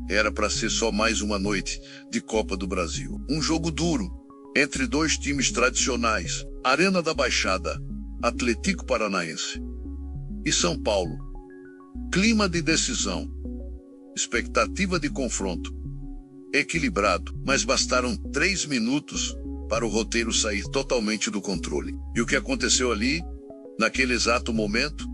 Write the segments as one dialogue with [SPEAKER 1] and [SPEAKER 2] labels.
[SPEAKER 1] Era para ser só mais uma noite de Copa do Brasil. Um jogo duro, entre dois times tradicionais, Arena da Baixada, Atlético Paranaense e São Paulo. Clima de decisão, expectativa de confronto, equilibrado, mas bastaram 3 minutos para o roteiro sair totalmente do controle. E o que aconteceu ali, naquele exato momento,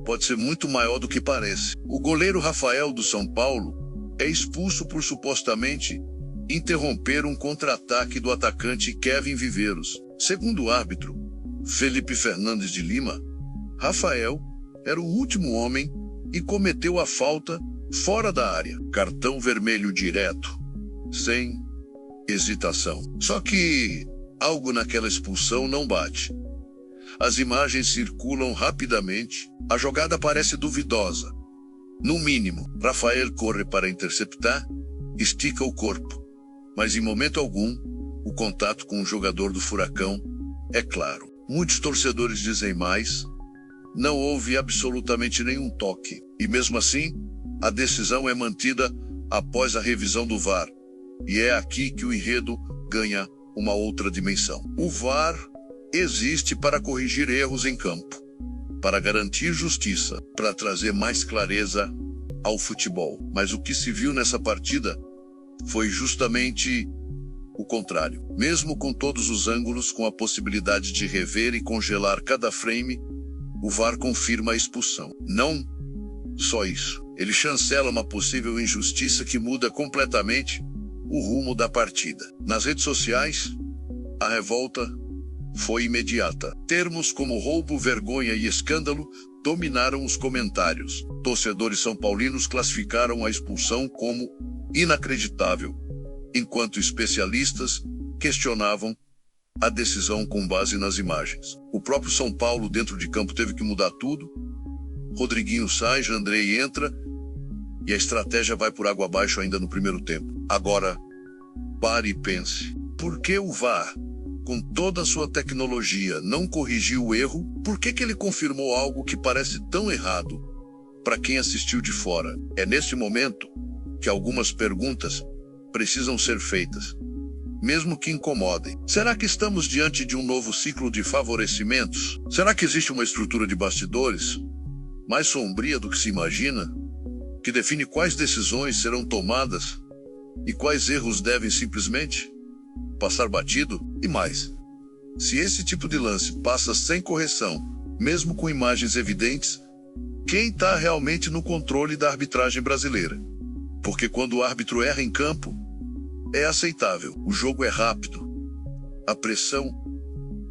[SPEAKER 1] pode ser muito maior do que parece. O goleiro Rafael do São Paulo é expulso por supostamente interromper um contra-ataque do atacante Kevin Viveiros. Segundo o árbitro, Felipe Fernandes de Lima, Rafael era o último homem e cometeu a falta fora da área. Cartão vermelho direto, sem hesitação. Só que algo naquela expulsão não bate. As imagens circulam rapidamente, a jogada parece duvidosa. No mínimo, Rafael corre para interceptar, estica o corpo. Mas em momento algum, o contato com o jogador do Furacão é claro. Muitos torcedores dizem mais. Não houve absolutamente nenhum toque. E mesmo assim, a decisão é mantida após a revisão do VAR. E é aqui que o enredo ganha uma outra dimensão. O VAR existe para corrigir erros em campo, para garantir justiça, para trazer mais clareza ao futebol. Mas o que se viu nessa partida foi justamente o contrário. Mesmo com todos os ângulos, com a possibilidade de rever e congelar cada frame, o VAR confirma a expulsão. Não só isso, ele chancela uma possível injustiça que muda completamente o rumo da partida. Nas redes sociais, a revolta foi imediata. Termos como roubo, vergonha e escândalo dominaram os comentários. Torcedores são paulinos classificaram a expulsão como inacreditável, enquanto especialistas questionavam a decisão com base nas imagens. O próprio São Paulo dentro de campo teve que mudar tudo. Rodriguinho sai, Jandrei entra e a estratégia vai por água abaixo ainda no primeiro tempo. Agora, pare e pense. Por que o VAR, com toda a sua tecnologia, não corrigiu o erro? Por que ele confirmou algo que parece tão errado para quem assistiu de fora? É neste momento que algumas perguntas precisam ser feitas, mesmo que incomodem. Será que estamos diante de um novo ciclo de favorecimentos? Será que existe uma estrutura de bastidores mais sombria do que se imagina, que define quais decisões serão tomadas e quais erros devem simplesmente passar batido? E mais, se esse tipo de lance passa sem correção, mesmo com imagens evidentes, quem está realmente no controle da arbitragem brasileira? Porque quando o árbitro erra em campo, é aceitável. O jogo é rápido. A pressão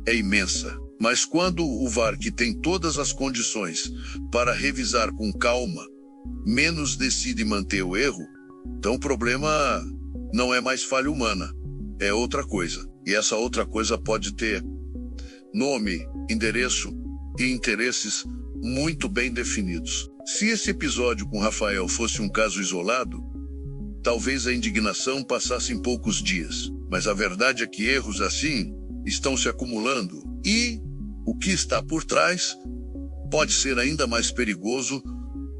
[SPEAKER 1] é imensa. Mas quando o VAR, que tem todas as condições para revisar com calma, menos decide manter o erro, então o problema não é mais falha humana, é outra coisa. E essa outra coisa pode ter nome, endereço e interesses muito bem definidos. Se esse episódio com Rafael fosse um caso isolado, talvez a indignação passasse em poucos dias. Mas a verdade é que erros assim estão se acumulando e o que está por trás pode ser ainda mais perigoso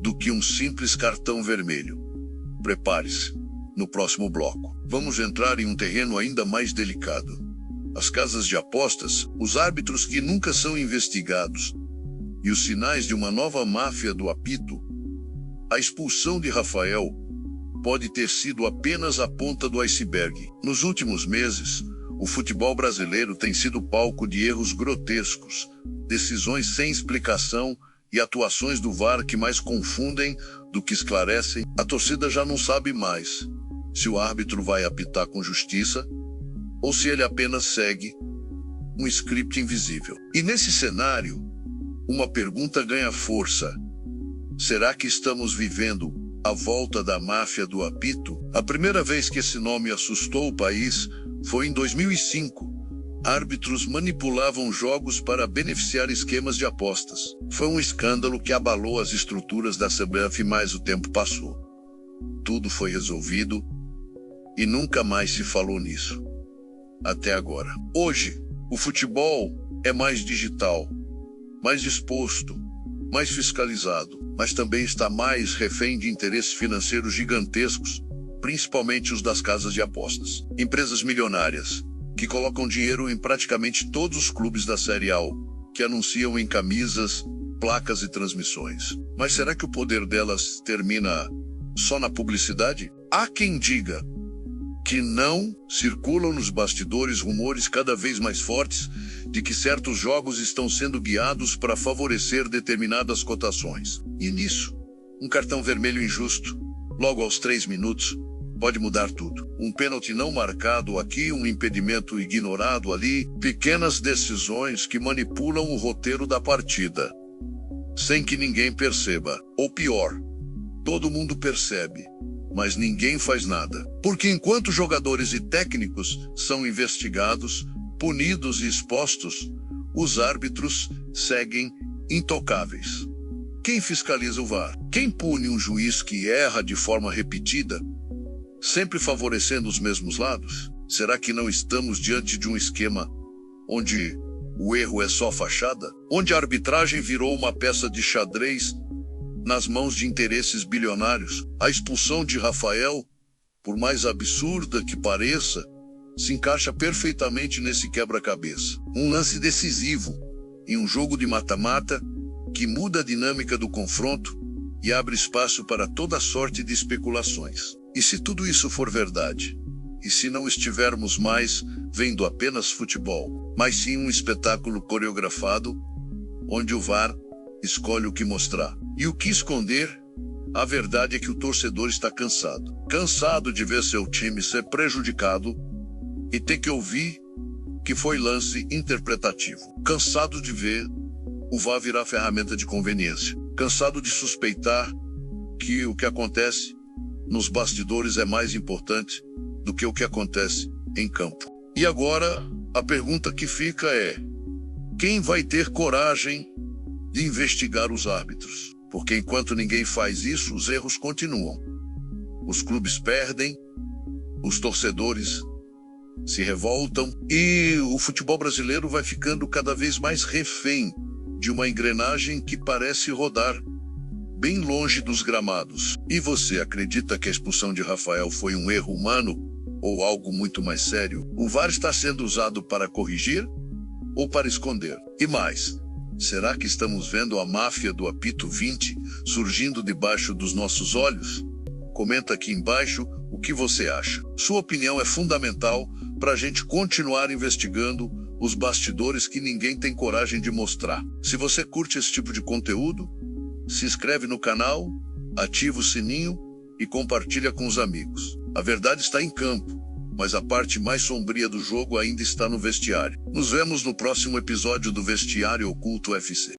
[SPEAKER 1] do que um simples cartão vermelho. Prepare-se. No próximo bloco, vamos entrar em um terreno ainda mais delicado. As casas de apostas, os árbitros que nunca são investigados e os sinais de uma nova máfia do apito. A expulsão de Rafael pode ter sido apenas a ponta do iceberg. Nos últimos meses, o futebol brasileiro tem sido palco de erros grotescos, decisões sem explicação e atuações do VAR que mais confundem do que esclarecem. A torcida já não sabe mais se o árbitro vai apitar com justiça ou se ele apenas segue um script invisível. E nesse cenário, uma pergunta ganha força. Será que estamos vivendo a volta da máfia do apito? A primeira vez que esse nome assustou o país foi em 2005. Árbitros manipulavam jogos para beneficiar esquemas de apostas. Foi um escândalo que abalou as estruturas da CBF, mas o tempo passou. Tudo foi resolvido e nunca mais se falou nisso. Até agora. Hoje, o futebol é mais digital, mais exposto, mais fiscalizado, mas também está mais refém de interesses financeiros gigantescos principalmente os das casas de apostas. Empresas milionárias, que colocam dinheiro em praticamente todos os clubes da Série A, que anunciam em camisas, placas e transmissões. Mas será que o poder delas termina só na publicidade? Há quem diga que não. Circulam nos bastidores rumores cada vez mais fortes de que certos jogos estão sendo guiados para favorecer determinadas cotações. E nisso, um cartão vermelho injusto, logo aos 3 minutos, pode mudar tudo. Um pênalti não marcado aqui, um impedimento ignorado ali, pequenas decisões que manipulam o roteiro da partida, sem que ninguém perceba. Ou pior, todo mundo percebe, mas ninguém faz nada. Porque enquanto jogadores e técnicos são investigados, punidos e expostos, os árbitros seguem intocáveis. Quem fiscaliza o VAR? Quem pune um juiz que erra de forma repetida, sempre favorecendo os mesmos lados? Será que não estamos diante de um esquema onde o erro é só fachada? Onde a arbitragem virou uma peça de xadrez nas mãos de interesses bilionários? A expulsão de Rafael, por mais absurda que pareça, se encaixa perfeitamente nesse quebra-cabeça. Um lance decisivo em um jogo de mata-mata que muda a dinâmica do confronto e abre espaço para toda sorte de especulações. E se tudo isso for verdade? E se não estivermos mais vendo apenas futebol, mas sim um espetáculo coreografado, onde o VAR escolhe o que mostrar e o que esconder? A verdade é que o torcedor está cansado. Cansado de ver seu time ser prejudicado e ter que ouvir que foi lance interpretativo. Cansado de ver o VAR virar ferramenta de conveniência. Cansado de suspeitar que o que acontece nos bastidores é mais importante do que o que acontece em campo. E agora, a pergunta que fica é: quem vai ter coragem de investigar os árbitros? Porque enquanto ninguém faz isso, os erros continuam. Os clubes perdem, os torcedores se revoltam e o futebol brasileiro vai ficando cada vez mais refém de uma engrenagem que parece rodar bem longe dos gramados. E você acredita que a expulsão de Rafael foi um erro humano ou algo muito mais sério? O VAR está sendo usado para corrigir ou para esconder? E mais, será que estamos vendo a máfia do apito 20 surgindo debaixo dos nossos olhos? Comenta aqui embaixo o que você acha. Sua opinião é fundamental para a gente continuar investigando os bastidores que ninguém tem coragem de mostrar. Se você curte esse tipo de conteúdo, se inscreve no canal, ativa o sininho e compartilha com os amigos. A verdade está em campo, mas a parte mais sombria do jogo ainda está no vestiário. Nos vemos no próximo episódio do Vestiário Oculto FC.